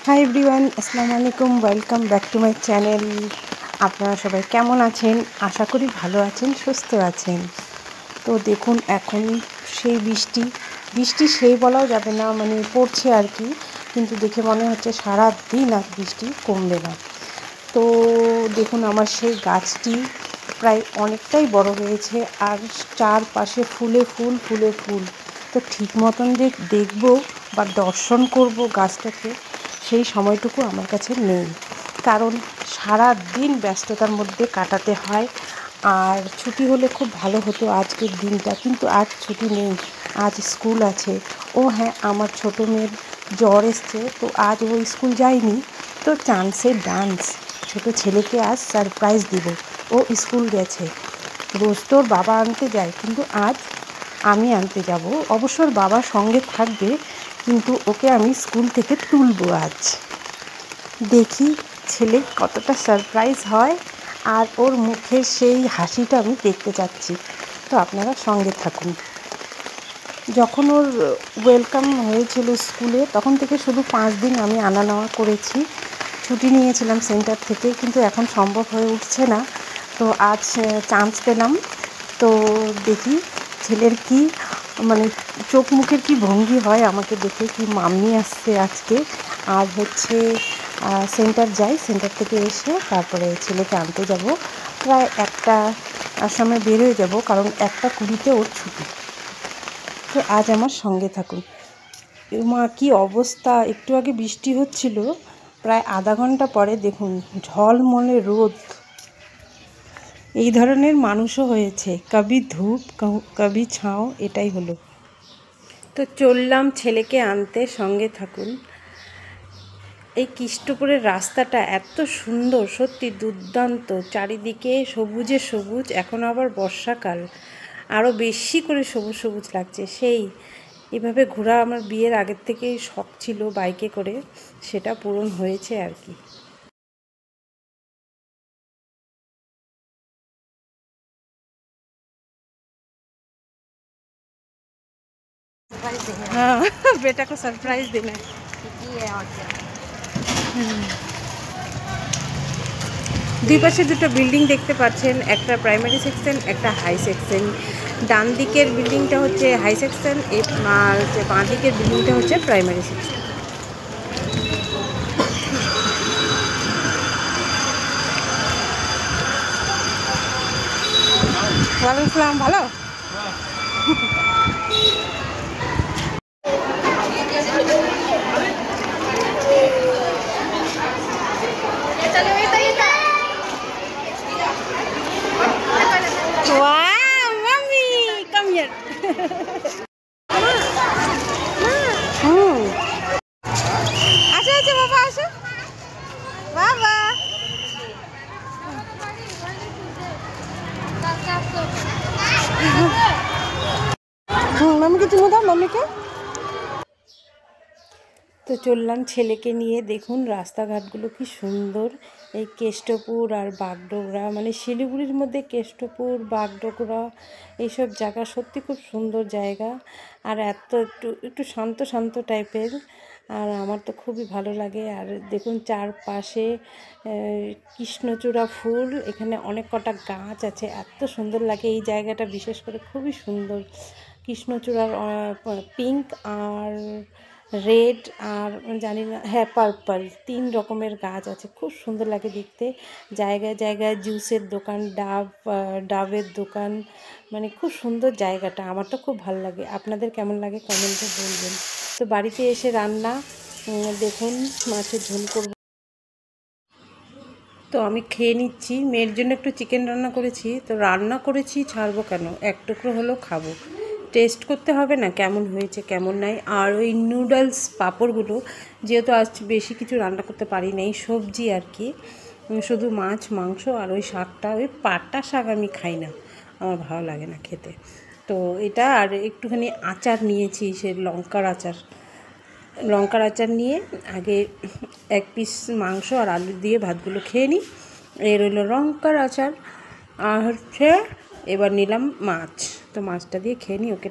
Hi everyone, আসসালামু আলাইকুম। Welcome back to my channel. আপনারা সবাই কেমন আছেন? আশা করি ভালো আছেন, সুস্থ আছেন। তো দেখুন, এখন সেই বৃষ্টি সেই বলাও যাবে না, মানে পড়ছে আর কি, কিন্তু দেখে মনে হচ্ছে সারা দিন আর বৃষ্টি কমবে না। তো দেখুন, আমার সেই গাছটি প্রায় অনেকটাই বড় হয়েছে, আর চারপাশে ফুলে ফুল। তো ঠিক মতন দেখব বা দর্শন করব গাছটাকে, সেই সময়টুকু আমার কাছে নেই, কারণ সারা দিন ব্যস্ততার মধ্যে কাটাতে হয়। আর ছুটি হলে খুব ভালো হতো আজকের দিনটা, কিন্তু আজ ছুটি নেই, আজ স্কুল আছে। ও হ্যাঁ, আমার ছোটো মেয়ের জ্বর এসছে, তো আজ ও স্কুল যায়নি। তো চান্সের ডান্স, ছোটো ছেলেকে আজ সারপ্রাইজ দিব, ও স্কুল গেছে। রোজ তোর বাবা আনতে যায়, কিন্তু আজ আমি আনতে যাব। অবশ্য ওর বাবা সঙ্গে থাকবে, কিন্তু ওকে আমি স্কুল থেকে তুলবো আজ। দেখি ছেলে কতটা সারপ্রাইজ হয়, আর ওর মুখের সেই হাসিটা আমি দেখতে চাচ্ছি। তো আপনারা সঙ্গে থাকুন। যখন ওর ওয়েলকাম হয়েছিল স্কুলে, তখন থেকে শুধু 5 দিন আমি আনা নেওয়া করেছি, ছুটি নিয়েছিলাম সেন্টার থেকে, কিন্তু এখন সম্ভব হয়ে উঠছে না। তো আজ চান্স পেলাম। তো দেখি ছেলের কি মানে চোখ মুখের কি ভঙ্গি হয় আমাকে দেখে, কি মাম্মি আসছে আজকে। আর হচ্ছে সেন্টার যাই, সেন্টার থেকে এসে তারপরে ছেলেকে আনতে যাব। প্রায় 1টার সময় বের হয়ে যাব, কারণ 1:20 ওর ছুটি। তো আজ আমার সঙ্গে থাকুন। মা কি অবস্থা! একটু আগে বৃষ্টি হচ্ছিল, প্রায় আধা ঘন্টা পরে দেখুন ঝলমলে রোদ। এই ধরনের মানুষও হয়েছে, কবি ধূপ কবি ছাও, এটাই হলো। তো চললাম ছেলেকে আনতে, সঙ্গে থাকুন। এই কৃষ্টপুরের রাস্তাটা এত সুন্দর, সত্যি দুর্দান্ত, চারিদিকে সবুজে সবুজ। এখন আবার বর্ষাকাল, আরও বেশি করে সবুজ সবুজ লাগছে। সেই এভাবে ঘোরা আমার বিয়ের আগের থেকেই শখ ছিল, বাইকে করে, সেটা পূরণ হয়েছে আর কি। हाँ बेटा को सरप्राइज देना है। দুই পাশে দুটো বিল্ডিং দেখতে পাচ্ছেন, একটা প্রাইমারি সেকশন, একটা হাই সেকশন। ডান দিকের বিল্ডিংটা হচ্ছে হাই সেকশন, আর বাঁ দিকের বিল্ডিংটা হচ্ছে প্রাইমারি সেকশন। ওয়ালাইকুম আসসালাম। ভালো? Wow, mommy, come here. আসো আসো বাবা, আসো বাবা। মাম্মিকে চিনে দাও, মাম্মিকে। তো চললাম ছেলেকে নিয়ে। দেখুন রাস্তাঘাটগুলো কি সুন্দর। এই কেষ্টপুর আর বাগডোগরা, মানে শিলিগুড়ির মধ্যে কেষ্টপুর, বাগডোগরা, এইসব জায়গা সত্যি খুব সুন্দর জায়গা। আর একটু একটু শান্ত শান্ত টাইপের, আর আমার তো খুবই ভালো লাগে। আর দেখুন চারপাশে কৃষ্ণচূড়া ফুল, এখানে অনেক কটা গাছ আছে, এত সুন্দর লাগে এই জায়গাটা। বিশেষ করে খুবই সুন্দর, কৃষ্ণচূড়ার পিঙ্ক আর রেড, আর জানি না, হ্যাঁ পার্পল, 3 রকমের গাছ আছে, খুব সুন্দর লাগে দেখতে। জায়গায় জায়গায় জুসের দোকান, ডাবের দোকান, মানে খুব সুন্দর জায়গাটা। আমার তো খুব ভালো লাগে। আপনাদের কেমন লাগে কমেন্টে বলবেন। তো বাড়িতে এসে রান্না, দেখুন মাছের ঝোল করব। তো আমি খেয়ে নিচ্ছি, মেয়ের জন্য একটু চিকেন রান্না করেছি। তো রান্না করেছি, ছাড়বো কেন, এক টুকরো হলেও খাবো, টেস্ট করতে হবে না কেমন হয়েছে কেমন নাই। আর ওই নুডলস পাঁপড়গুলো, যেহেতু আজ বেশি কিছু রান্না করতে পারি না, এই সবজি আর কি, শুধু মাছ মাংস আর ওই শাকটা, ওই পাটা শাক আমি খাই না, আমার ভালো লাগে না খেতে। তো এটা, আর একটুখানি আচার নিয়েছি, সে লঙ্কার আচার নিয়ে আগে 1 পিস মাংস আর আলু দিয়ে ভাতগুলো খেয়ে নিই। এর হলো লঙ্কার আচার। আর হচ্ছে এবার নিলাম মাছ, তো মাছটা দিয়ে খেয়ে নিই। ওকে।